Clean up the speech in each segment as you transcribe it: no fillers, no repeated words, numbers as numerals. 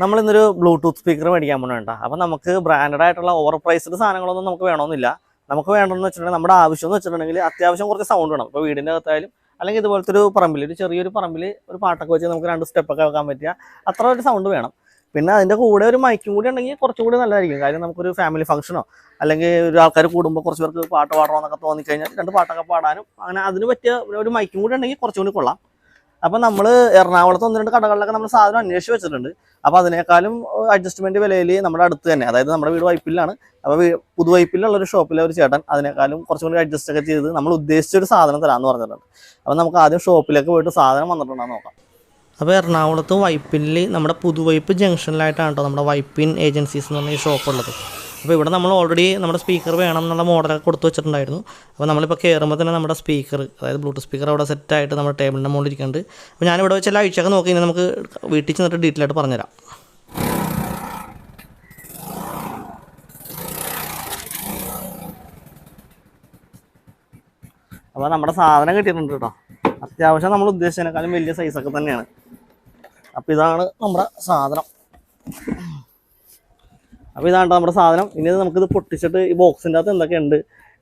നമ്മൾ ഇന്നൊരു Bluetooth speaker മേടിക്കാൻ പോകുന്നുണ്ട്. അപ്പോൾ നമുക്ക് ബ്രാൻഡഡ് ആയിട്ടുള്ള ഓവർ പ്രൈസ്ഡ് സാധനങ്ങളൊന്നും നമുക്ക് വേണമെന്നില്ല. നമുക്ക് വേണമെന്ന് വെച്ചിട്ടുണ്ടെങ്കിൽ നമ്മുടെ ആവശ്യം എന്ന് വെച്ചിട്ടുണ്ടെങ്കിൽ അത്യാവശ്യം കുറച്ച് സൗണ്ട് വേണം. ഇപ്പോൾ വീടിൻ്റെ അകത്തായാലും അല്ലെങ്കിൽ ഇതുപോലത്തെ ഒരു പറമ്പിൽ, ഒരു ചെറിയൊരു പറമ്പിൽ ഒരു പാട്ടൊക്കെ വെച്ച് നമുക്ക് 2 സ്റ്റെപ്പൊക്കെ വെക്കാൻ പറ്റിയ അത്ര ഒരു സൗണ്ട് വേണം. പിന്നെ അതിൻ്റെ കൂടെ ഒരു മൈക്കും കൂടി ഉണ്ടെങ്കിൽ കുറച്ചും കൂടി നല്ലതായിരിക്കും. കാര്യം നമുക്കൊരു ഫാമിലി ഫംഗ്ഷനോ അല്ലെങ്കിൽ ഒരു ആൾക്കാർ കൂടുമ്പോൾ കുറച്ച് പേർക്ക് പാട്ട് പാടണമെന്നൊക്കെ തോന്നിക്കഴിഞ്ഞാൽ 2 പാട്ടൊക്കെ പാടാനും അങ്ങനെ അതിന് പറ്റിയ ഒരു മൈക്കും കൂടി ഉണ്ടെങ്കിൽ കുറച്ചും കൂടി കൊള്ളാം. അപ്പോൾ നമ്മൾ എറണാകുളത്ത് 1-2 കടകളിലൊക്കെ നമ്മൾ സാധനം അന്വേഷിച്ച് വെച്ചിട്ടുണ്ട്. അപ്പോൾ അതിനേക്കാളും അഡ്ജസ്റ്റ്മെൻറ്റ് വിലയിൽ നമ്മുടെ അടുത്ത് തന്നെ, അതായത് നമ്മുടെ വീട് വൈപ്പിലാണ്. അപ്പോൾ പുതുവൈപ്പിലുള്ളൊരു ഷോപ്പിലെ ഒരു ചേട്ടൻ അതിനേക്കാളും കുറച്ചും കൂടി അഡ്ജസ്റ്റ് ഒക്കെ ചെയ്ത് നമ്മൾ ഉദ്ദേശിച്ചൊരു സാധനം തരാമെന്ന് പറഞ്ഞിട്ടുണ്ട്. അപ്പോൾ നമുക്ക് ആദ്യം ഷോപ്പിലേക്ക് പോയിട്ട് സാധനം വന്നിട്ടുണ്ടെന്ന് നോക്കാം. അപ്പോൾ എറണാകുളത്ത് വൈപ്പിനിൽ നമ്മുടെ പുതുവൈപ്പ് ജംഗ്ഷനിലായിട്ടാണ് കേട്ടോ നമ്മുടെ വൈപ്പിൻ ഏജൻസീസ് എന്ന് പറഞ്ഞ ഈ ഷോപ്പുള്ളത്. അപ്പോൾ ഇവിടെ നമ്മൾ ഓൾറെഡി നമ്മുടെ സ്പീക്കർ വേണം എന്നുള്ള മോഡലൊക്കെ കൊടുത്തു വെച്ചിട്ടുണ്ടായിരുന്നു. അപ്പോൾ നമ്മളിപ്പോൾ കയറുമ്പോൾ തന്നെ നമ്മുടെ സ്പീക്കർ, അതായത് ബ്ലൂടൂത്ത് സ്പീക്കർ അവിടെ സെറ്റായിട്ട് നമ്മുടെ ടേബിളിൻ്റെ മുകളിൽ ഇരിക്കുന്നുണ്ട്. അപ്പോൾ ഞാനിവിടെ വെച്ച് എല്ലാ ആഴ്ചയൊക്കെ നോക്കി ഇനി നമുക്ക് വീട്ടിൽ ചെന്നിട്ട് ഡീറ്റെയിൽ ആയിട്ട് പറഞ്ഞുതരാം. അപ്പോൾ നമ്മുടെ സാധനം കിട്ടിയിട്ടുണ്ട് കേട്ടോ. അത്യാവശ്യം നമ്മൾ ഉദ്ദേശിച്ചതിനേക്കാളും വലിയ സൈസൊക്കെ തന്നെയാണ്. അപ്പോൾ ഇതാണ് നമ്മുടെ സാധനം. അപ്പോൾ ഇതാണ് നമ്മുടെ സാധനം. ഇനി നമുക്കിത് പൊട്ടിച്ചിട്ട് ഈ ബോക്സിൻ്റെ അകത്ത്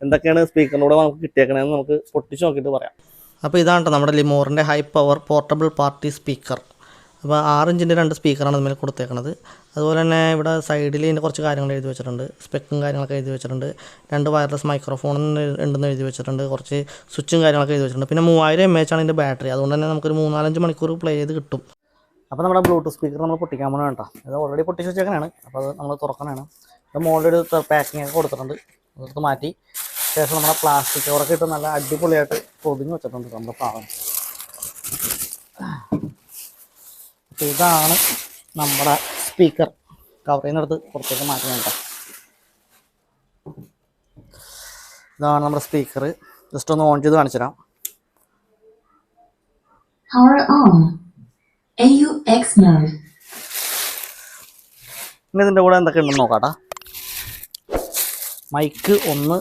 എന്തൊക്കെയാണ് സ്പീക്കറിലൂടെ നമുക്ക് കിട്ടിയേക്കണതെന്ന് നമുക്ക് പൊട്ടിച്ച് നോക്കിയിട്ട് പറയാം. അപ്പോൾ ഇതാണ് നമ്മുടെ ലിമോറിൻ്റെ high power portable party speaker. അപ്പോൾ 6 ഇഞ്ചിൻ്റെ 2 സ്പീക്കറാണ് ഇതിൽ കൊടുത്തേക്കുന്നത്. അതുപോലെ തന്നെ ഇവിടെ സൈഡിൽ ഇതിൻ്റെ കുറച്ച് കാര്യങ്ങൾ എഴുതി വെച്ചിട്ടുണ്ട്, സ്പെക്കും കാര്യങ്ങളൊക്കെ എഴുതി വെച്ചിട്ടുണ്ട്. 2 വയർലെസ് മൈക്രോഫോൺ ഉണ്ടെന്ന് എഴുതി വെച്ചിട്ടുണ്ട്, കുറച്ച് സ്വിച്ചും കാര്യങ്ങളൊക്കെ എഴുതി വെച്ചിട്ടുണ്ട്. പിന്നെ 3000 mAh ആണ് ഇതിൻ്റെ ബാറ്ററി. അതുകൊണ്ട് തന്നെ നമുക്കൊരു 3-4 മണിക്കൂർ പ്ലേ ചെയ്ത് കിട്ടും. അപ്പോൾ നമ്മുടെ ബ്ലൂടൂത്ത് സ്പീക്കർ നമ്മൾ പൊട്ടിക്കാൻ പോകണം കേട്ടോ. ഇത് ഓൾറെഡി പൊട്ടിച്ച് വെച്ചേക്കാനാണ്. അപ്പോൾ അത് നമ്മൾ തുറക്കാനാണ്. അത് മുകളിലൊരു പാക്കിംഗ് ഒക്കെ കൊടുത്തിട്ടുണ്ട്. അതെടുത്ത് മാറ്റി ശേഷം നമ്മുടെ പ്ലാസ്റ്റിക് കവറൊക്കെ ഇട്ട് നല്ല അടിപൊളിയായിട്ട് പൊതിഞ്ഞ് വെച്ചിട്ടുണ്ട് നമ്മുടെ സാധനം. അപ്പോൾ ഇതാണ് നമ്മുടെ സ്പീക്കർ. കവറിൽ നിന്നെടുത്ത് പുറത്തേക്ക് മാറ്റി കേട്ടോ. ഇതാണ് നമ്മുടെ സ്പീക്കർ. ജസ്റ്റ് ഒന്ന് ഓൺ ചെയ്ത് കാണിച്ചു തരാം. AUX mode. ഇനി ഇതിൻ്റെ കൂടെ എന്തൊക്കെ ഉണ്ടെന്ന് നോക്കാട്ടാ. മൈക്ക് 1,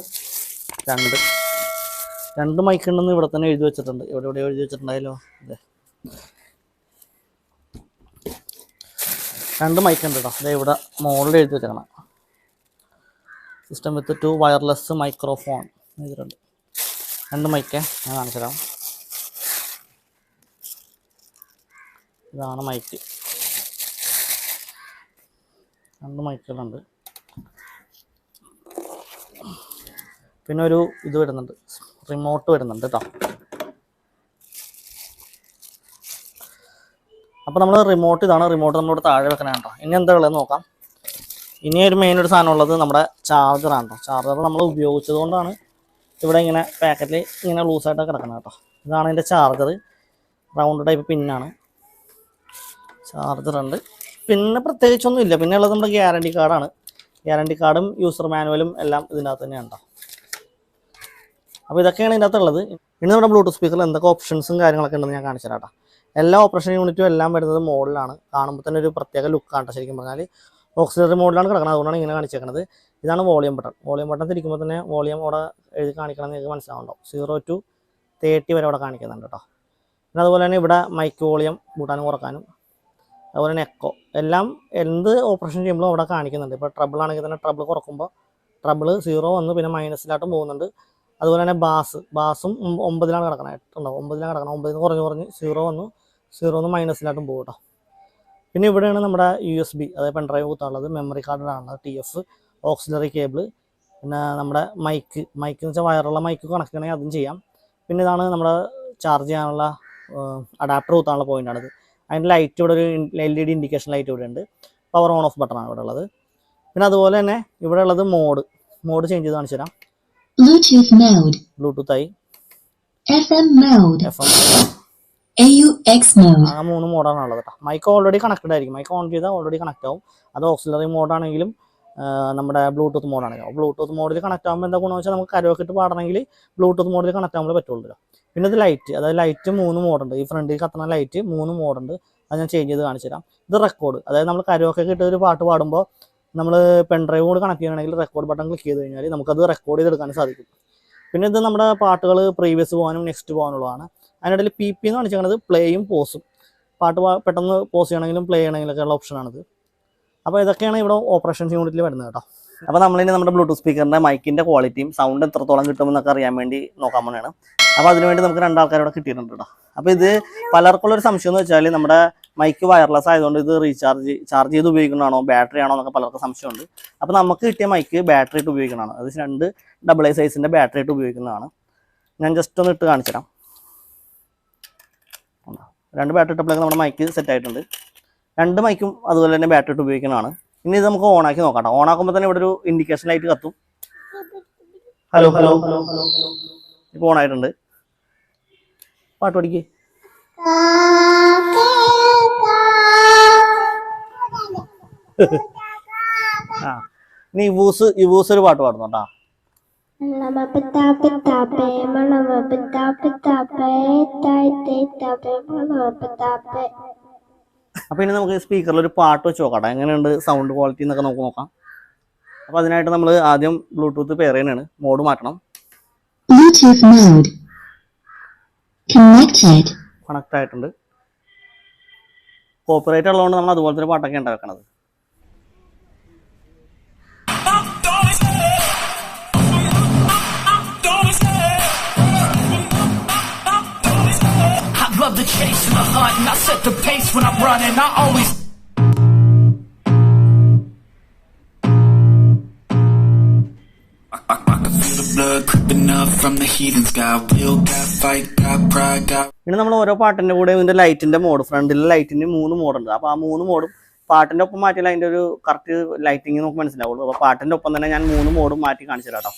2 മൈക്ക് ഉണ്ടെന്ന് ഇവിടെ തന്നെ എഴുതി വെച്ചിട്ടുണ്ട്. ഇവിടെ എഴുതി വെച്ചിട്ടുണ്ടായല്ലോ. അതെ, 2 മൈക്ക് ഉണ്ട് കേട്ടോ. അതെ, ഇവിടെ മുകളിൽ എഴുതി വെച്ചേക്കണം. സിസ്റ്റം വിത്ത് 2 വയർലെസ് മൈക്രോഫോൺ എഴുതിയിട്ടുണ്ട്. 2 മൈക്ക് ഞാൻ കാണിച്ചു തരാം. ഇതാണ് മൈക്ക്. 2 മൈക്കുകളുണ്ട്. പിന്നെ ഒരു ഇത് വരുന്നുണ്ട്, റിമോട്ട് വരുന്നുണ്ട് കേട്ടോ. അപ്പോൾ നമ്മൾ ഇതാണ് റിമോട്ട് നമ്മളിവിടെ താഴെ വെക്കണതാണ് കേട്ടോ. ഇനി എന്താ ഉള്ളത് നോക്കാം. ഇനി ഒരു മെയിൻ ഒരു സാധനം ഉള്ളത് നമ്മുടെ ചാർജറാണ് കേട്ടോ. ചാർജർ നമ്മൾ ഉപയോഗിച്ചത് കൊണ്ടാണ് ഇവിടെ ഇങ്ങനെ പാക്കറ്റിൽ ഇങ്ങനെ ലൂസായിട്ട് കിടക്കുന്നത് കേട്ടോ. ഇതാണ് ഇതിൻ്റെ ചാർജർ. റൗണ്ട് ടൈപ്പ് പിന്നാണ്. ചാർജറുണ്ട്. പിന്നെ പ്രത്യേകിച്ചൊന്നും ഇല്ല. പിന്നെ ഉള്ളത് നമ്മുടെ ഗ്യാരണ്ടി കാർഡാണ്. ഗ്യാരണ്ടി കാർഡും യൂസർ മാനുവലും എല്ലാം ഇതിനകത്ത് തന്നെയാണ് കേട്ടോ. അപ്പോൾ ഇതൊക്കെയാണ് ഇതിൻ്റെ അകത്തുള്ളത്. ഇനി നമ്മുടെ ബ്ലൂടൂത്ത് സ്പീക്കറിൽ എന്തൊക്കെ ഓപ്ഷൻസും കാര്യങ്ങളൊക്കെ ഉണ്ടെന്ന് ഞാൻ കാണിച്ചു തരാം കേട്ടോ. എല്ലാ ഓപ്പറേഷൻ യൂണിറ്റും എല്ലാം വരുന്നത് മോഡിലാണ്. കാണുമ്പോൾ തന്നെ ഒരു പ്രത്യേക ലുക്കാണ് കേട്ടോ. ശരിക്കും പറഞ്ഞാൽ ഓക്സിലറി മോഡിലാണ് കിടക്കുന്നത്. അതുകൊണ്ടാണ് ഇങ്ങനെ കാണിച്ചേക്കുന്നത്. ഇതാണ് വോളിയം ബട്ടൺ. വോളിയം ബട്ടൺ തിരിക്കുമ്പോൾ തന്നെ വോളിയം അവിടെ എഴുതി കാണിക്കണം എന്ന് നിങ്ങൾക്ക് മനസ്സിലാവുന്നുണ്ടാവും. 0 to 30 വരെ അവിടെ കാണിക്കുന്നുണ്ട് കേട്ടോ. പിന്നെ അതുപോലെ തന്നെ ഇവിടെ മൈക്ക് വോളിയം കൂട്ടാനും കുറക്കാനും, അതുപോലെ തന്നെ എക്കോ, എല്ലാം എന്ത് ഓപ്പറേഷൻ ചെയ്യുമ്പോഴും അവിടെ കാണിക്കുന്നുണ്ട്. ഇപ്പോൾ ട്രബിൾ ആണെങ്കിൽ തന്നെ ട്രബിൾ കുറക്കുമ്പോൾ ട്രബിൾ 0 വന്ന് പിന്നെ മൈനസിലായിട്ടും പോകുന്നുണ്ട്. അതുപോലെ തന്നെ ബാസും 9 കിടക്കണമായിട്ടുണ്ടാവും. 9 കിടക്കണം. 9 കുറഞ്ഞ് 0 വന്നു, 0 മൈനസിലായിട്ടും പോകും കേട്ടോ. പിന്നെ ഇവിടെയാണ് നമ്മുടെ USB, അതായത് പെൻഡ്രൈവ് കുത്താനുള്ളത്. മെമ്മറി കാർഡിലാണ് TF, ഓക്സിലറി കേബിൾ. പിന്നെ നമ്മുടെ മൈക്ക് എന്ന് വെച്ചാൽ വയറുള്ള മൈക്ക് കണക്ട് ചെയ്യണമെങ്കിൽ അതും ചെയ്യാം. പിന്നെ ഇതാണ് നമ്മുടെ ചാർജ് ചെയ്യാനുള്ള അഡാപ്റ്റർ കുത്താനുള്ള പോയിൻ്റാണിത്. അതിൻ്റെ ലൈറ്റ് ഇവിടെ ഒരു LED ഇൻഡിക്കേഷൻ ലൈറ്റ് ഇവിടെ ഉണ്ട്. പവർ ഓൺ ഓഫ് ബട്ടണാണ് ഇവിടെ ഉള്ളത്. പിന്നെ അതുപോലെ തന്നെ ഇവിടെ ഉള്ളത് മോഡ് ചേഞ്ച് ചെയ്ത് കാണിച്ചു തരാം. ബ്ലൂടൂത്ത് ആയി, FM mode, AUX mode. ആ 3 മോഡാണ് ഉള്ളത് കേട്ടോ. മൈക്ക് ഓൾറെഡി കണക്റ്റഡ് ആയിരിക്കും. മൈക്ക് ഓൺ ചെയ്താൽ ഓൾറെഡി കണക്റ്റ് ആവും. അത് ഓക്സിലറി മോഡാണെങ്കിലും നമ്മുടെ ബ്ലൂടൂത്ത് മോഡാണെങ്കിലും ബ്ലൂടൂത്ത് മോഡിൽ കണക്റ്റ് ആകുമ്പോൾ എന്താ ഗുണമെന്ന് വെച്ചാൽ നമുക്ക് കരോക്കെ ഇട്ട് പാടണമെങ്കിൽ ബ്ലൂടൂത്ത് മോഡിൽ കണക്റ്റ് ആകുമ്പോൾ പറ്റുള്ളൂ. പിന്നെ ഇത് ലൈറ്റ്, അതായത് ലൈറ്റ് 3 മോഡുണ്ട്. ഈ ഫ്രണ്ടിൽ കത്തുന്ന ലൈറ്റ് 3 മോഡുണ്ട്. അത് ഞാൻ ചേഞ്ച് ചെയ്ത് കാണിച്ചു തരാം. ഇത് റെക്കോർഡ്, അതായത് നമ്മൾ കരോക്കെ ഇട്ട് ഒരു പാട്ട് പാടുമ്പോൾ നമ്മൾ പെൻഡ്രൈവ് കൂടി കണക്ട് ചെയ്യണമെങ്കിൽ റെക്കോർഡ് ബട്ടൺ ക്ലിക്ക് ചെയ്ത് കഴിഞ്ഞാൽ നമുക്കത് റെക്കോർഡ് ചെയ്തെടുക്കാൻ സാധിക്കും. പിന്നെ ഇത് നമ്മുടെ പാട്ടുകൾ പ്രീവിയസ് പോകാനും നെക്സ്റ്റ് പോകാനുള്ളതാണ്. അതിനിടയിൽ PP എന്ന് കാണിച്ചിരിക്കുന്നത് പ്ലേയും പോസും. പാട്ട് പെട്ടെന്ന് പോസ് ചെയ്യണമെങ്കിലും പ്ലേ ചെയ്യണമെങ്കിലൊക്കെ ഉള്ള ഓപ്ഷനാണിത്. അപ്പോൾ ഇതൊക്കെയാണ് ഇവിടെ ഓപ്പറേഷൻ യൂണിറ്റിൽ വരുന്നത് കേട്ടോ. അപ്പോൾ നമ്മളിനി നമ്മുടെ ബ്ലൂടൂത്ത് സ്പീക്കറിൻ്റെ മൈക്കിൻ്റെ ക്വാളിറ്റിയും സൗണ്ട് എത്രത്തോളം കിട്ടുമെന്നൊക്കെ അറിയാൻ വേണ്ടി നോക്കാൻ പോകണമാണ്. അപ്പോൾ അതിനുവേണ്ടി നമുക്ക് 2 ആൾക്കാരോടെ കിട്ടിയിട്ടുണ്ട് കേട്ടോ. അപ്പോൾ ഇത് പലർക്കുള്ളൊരു സംശയം എന്ന് വെച്ചാൽ നമ്മുടെ മൈക്ക് വയർലെസ് ആയതുകൊണ്ട് ഇത് ചാർജ് ചെയ്ത് ഉപയോഗിക്കുന്നതാണോ ബാറ്ററി ആണോ എന്നൊക്കെ പലർക്കും സംശയമുണ്ട്. അപ്പോൾ നമുക്ക് കിട്ടിയ മൈക്ക് ബാറ്ററി ഇട്ട് ഉപയോഗിക്കുന്നതാണ്. അത് 2 AA സൈസിൻ്റെ ബാറ്ററി ഇട്ട് ഉപയോഗിക്കുന്നതാണ്. ഞാൻ ജസ്റ്റ് ഒന്ന് ഇട്ട് കാണിച്ചു തരാം. 2 ബാറ്ററി ഇട്ടപ്പോഴേക്കും നമ്മുടെ മൈക്ക് സെറ്റ് ആയിട്ടുണ്ട്. 2 മൈക്കും അതുപോലെ തന്നെ ബാറ്ററി ഇട്ട് ഉപയോഗിക്കുന്നതാണ്. ഇനി ഇത് നമുക്ക് ഓണാക്കി നോക്കാം. ഓണാക്കുമ്പോൾ തന്നെ ഇവിടെ ഒരു ഇൻഡിക്കേഷൻ ലൈറ്റ് കത്തും. ഹലോ ഹലോ ഇപ്പോൾ ഓണായിട്ടുണ്ട്. പാട്ട് പഠിക്കേ. ആ ഇനി യുവൂസ് ഒരു പാട്ട് പാടുന്നുണ്ടാ. അപ്പൊ ഇനി നമുക്ക് സ്പീക്കറിൽ ഒരു പാട്ട് വെച്ച് നോക്കാം. എങ്ങനെയുണ്ട് സൗണ്ട് ക്വാളിറ്റി എന്നൊക്കെ നമുക്ക് നോക്കാം. അപ്പൊ അതിനായിട്ട് നമ്മൾ ആദ്യം ബ്ലൂടൂത്ത് പെയർ ചെയ്യാനാണ്. മോഡ് മാറ്റണം. കണക്ട് ആയിട്ടുണ്ട്. കോപ്പിറൈറ്റ് ഉള്ളതുകൊണ്ട് നമ്മൾ അതുപോലത്തെ ഒരു പാട്ടൊക്കെ ഉണ്ടാക്കണത്. Love the chase and the hunt, and I set the pace when I'm running. I always I can feel the blood creeping up from the heathens. Got will, got fight, got pride, got. ഇനി നമ്മൾ ഓരോ പാട്ടിന്റെ കൂടെ ഇതിന്റെ ലൈറ്റിന്റെ mode, ഫ്രണ്ടിലെ ലൈറ്റിന് 3 മോഡുണ്ട്. അപ്പോൾ ആ 3 മോഡും പാട്ടിന്റെ ഒപ്പം മാറ്റിയാൽ അതിന്റെ ഒരു കറക്റ്റ് ലൈറ്റിങ് നമുക്ക് മനസ്സിലാവുള്ളൂ. അപ്പോൾ പാട്ടിന്റെ ഒപ്പം തന്നെ ഞാൻ 3 മോഡും മാറ്റി കാണിച്ചു തരാം കേട്ടോ.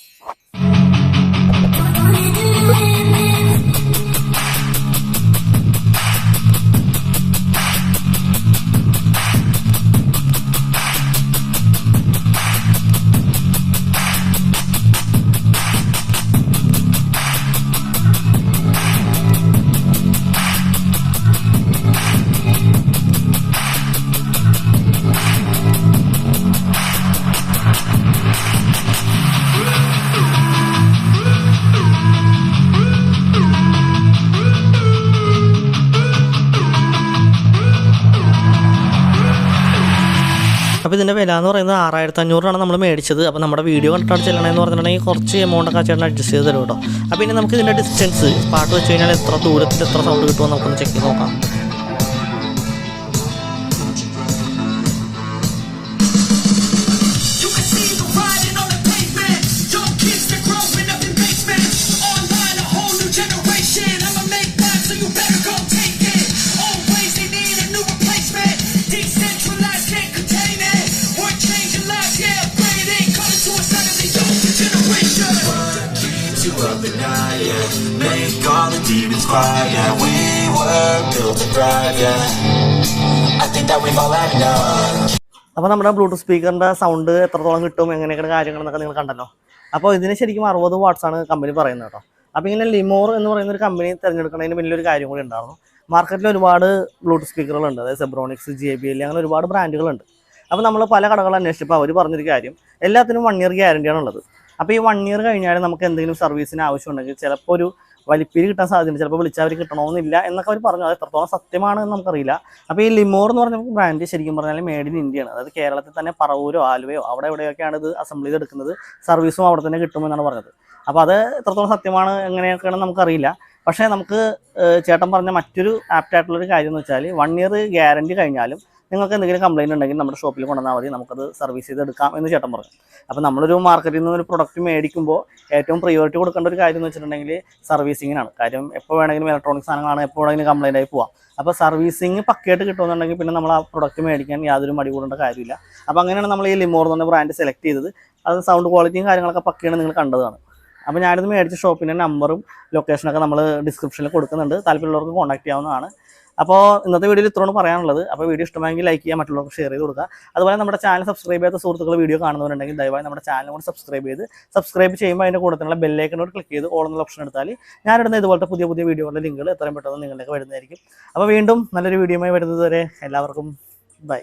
അപ്പോൾ ഇതിൻ്റെ വില എന്ന് പറയുന്നത് 6500 നമ്മൾ മേടിച്ചത്. അപ്പോൾ നമ്മുടെ വീഡിയോ കണ്ടിട്ട് ചെല്ലണമെന്ന് പറഞ്ഞിട്ടുണ്ടെങ്കിൽ കുറച്ച് എമൗണ്ടൊക്കെ ചേട്ടൻ അഡ്ജസ്റ്റ് ചെയ്ത് തരും കേട്ടോ. അപ്പോൾ ഇനി നമുക്ക് ഇതിൻ്റെ ഡിസ്റ്റൻസ് പാട്ട് വെച്ച് കഴിഞ്ഞാൽ എത്ര ദൂരത്തിൽ എത്ര സൗണ്ട് കിട്ടുമോ നമുക്കൊന്ന് ചെക്ക് ചെയ്ത് നോക്കാം. Make all the demons quiet. Yeah, we were built to thrive. Yeah, I think that we've all had enough. അപ്പോൾ നമ്മുടെ ബ്ലൂടൂത്ത് സ്പീക്കറിൻ്റെ സൗണ്ട് എത്രത്തോളം കിട്ടും എങ്ങനെയൊക്കെ കാര്യങ്ങളെന്നൊക്കെ നിങ്ങൾ കണ്ടല്ലോ. അപ്പോൾ ഇതിന് ശരിക്കും 60 വാട്ട്സാണ് കമ്പനി പറയുന്നത് കേട്ടോ. അപ്പോൾ ഇങ്ങനെ ലിമോർ എന്ന് പറയുന്ന ഒരു കമ്പനി തിരഞ്ഞെടുക്കുന്നതിന് വലിയൊരു കാര്യം കൂടി ഉണ്ടായിരുന്നു. മാർക്കറ്റിൽ ഒരുപാട് ബ്ലൂടൂത്ത് സ്പീക്കറുകളുണ്ട്. അതായത് സെബ്രോണിക്സ്, JBL അങ്ങനെ ഒരുപാട് ബ്രാൻഡുകളുണ്ട്. അപ്പോൾ നമ്മൾ പല കടകൾ അന്വേഷിച്ചപ്പോൾ അവർ പറഞ്ഞൊരു കാര്യം, എല്ലാത്തിനും 1 ഇയർ ഗ്യാരണ്ടിയാണുള്ളത്. അപ്പോൾ ഈ 1 ഇയർ കഴിഞ്ഞാൽ നമുക്ക് എന്തെങ്കിലും സർവീസിന് ആവശ്യമുണ്ടെങ്കിൽ ചിലപ്പോൾ ഒരു വലിപ്പീര് കിട്ടാൻ സാധ്യതയുണ്ട്, ചിലപ്പോൾ വിളിച്ചാൽ അവർ കിട്ടണമെന്നില്ല എന്നൊക്കെ അവർ പറഞ്ഞു. അത് എത്രത്തോളം സത്യമാണ് എന്ന് നമുക്കറിയില്ല. അപ്പോൾ ഈ ലിമോർ എന്ന് പറഞ്ഞ ബ്രാൻഡ് ശരിക്കും പറഞ്ഞാൽ മെയ്ഡ് ഇൻ ഇന്ത്യയാണ്. അതായത് കേരളത്തിൽ തന്നെ പറവൂരോ ആലുവയോ അവിടെ എവിടെയൊക്കെയാണ് ഇത് അസംബിൾ ചെയ്തെടുക്കുന്നത്. സർവീസും അവിടെ തന്നെ കിട്ടുമെന്നാണ് പറഞ്ഞത്. അപ്പോൾ അത് എത്രത്തോളം സത്യമാണ് എങ്ങനെയൊക്കെയാണെന്ന് നമുക്കറിയില്ല. പക്ഷേ നമുക്ക് ചേട്ടൻ പറഞ്ഞ മറ്റൊരു ആപ്റ്റായിട്ടുള്ളൊരു കാര്യം എന്ന് വെച്ചാൽ 1 ഇയർ ഗ്യാരണ്ടി കഴിഞ്ഞാലും നിങ്ങൾക്ക് എന്തെങ്കിലും കംപ്ലയിൻറ്റ് ഉണ്ടെങ്കിൽ നമ്മുടെ ഷോപ്പിൽ കൊണ്ടുവന്നാൽ മതി, നമുക്കത് സർവീസ് ചെയ്തെടുക്കാം എന്ന് ചേട്ടൻ പറഞ്ഞു. അപ്പോൾ നമ്മളൊരു മാർക്കറ്റിൽ നിന്നൊരു പ്രൊഡക്റ്റ് മേടിക്കുമ്പോൾ ഏറ്റവും പ്രയോറിറ്റി കൊടുക്കേണ്ട ഒരു കാര്യം എന്ന് വെച്ചിട്ടുണ്ടെങ്കിൽ സർവീസിങ്ങിനാണ്. കാര്യം എപ്പോൾ വേണമെങ്കിലും ഇലക്ട്രോണിക് സാധനങ്ങളാണ്, എപ്പോൾ വേണമെങ്കിലും കംപ്ലയിൻ്റ് ആയി പോവാം. അപ്പോൾ സർവീസിങ് പക്കയായിട്ട് കിട്ടുമെന്നുണ്ടെങ്കിൽ പിന്നെ നമ്മൾ ആ പ്രൊഡക്റ്റ് മേടിക്കാൻ യാതൊരു മടി കൂടേണ്ട കാര്യമില്ല. അപ്പോൾ അങ്ങനെയാണ് നമ്മൾ ഈ ലിമോർ എന്ന് പറഞ്ഞ ബ്രാൻഡ് സെലക്ട് ചെയ്തത്. അത് സൗണ്ട് ക്വാളിറ്റിയും കാര്യങ്ങളൊക്കെ പക്കയാണ് നിങ്ങൾ കണ്ടതാണ്. അപ്പോൾ ഞാനിത് മേടിച്ച ഷോപ്പിൻ്റെ നമ്പറും ലൊക്കേഷനൊക്കെ നമ്മൾ ഡിസ്ക്രിപ്ഷനിൽ കൊടുക്കുന്നുണ്ട്. താല്പര്യമുള്ളവർക്ക് കോൺടാക്ട് ചെയ്യാവുന്നതാണ്. അപ്പോൾ ഇന്നത്തെ വീഡിയോയിൽ ഇത്രയാണ് പറയാനുള്ളത്. അപ്പോൾ വീഡിയോ ഇഷ്ടമായെങ്കിൽ ലൈക്ക് ചെയ്യുക, മറ്റുള്ളവർക്ക് ഷെയർ ചെയ്ത് കൊടുക്കുക. അതുപോലെ നമ്മുടെ ചാനൽ സബ്സ്ക്രൈബ് ചെയ്യാത്ത സുഹൃത്തുക്കൾ വീഡിയോ കാണുന്നവരുണ്ടെങ്കിൽ ദയവായി നമ്മുടെ ചാനൽ കൂടി സബ്സ്ക്രൈബ് ചെയ്യുമ്പോൾ അതിൻ്റെ കൂടെ തന്നെ ബെല്ലൈക്കനോട് ക്ലിക്ക് ചെയ്ത് ഓൾ എന്നുള്ള ഓപ്ഷൻ എടുത്താൽ ഞാനിടുന്ന ഇതുപോലത്തെ പുതിയ വീഡിയോകളുടെ ലിങ്കുകൾ എത്രയും പെട്ടെന്ന് നിങ്ങളിലേക്ക് വരുന്നതായിരിക്കും. അപ്പോൾ വീണ്ടും നല്ലൊരു വീഡിയോയുമായി വരുന്നത് വരെ എല്ലാവർക്കും ബൈ.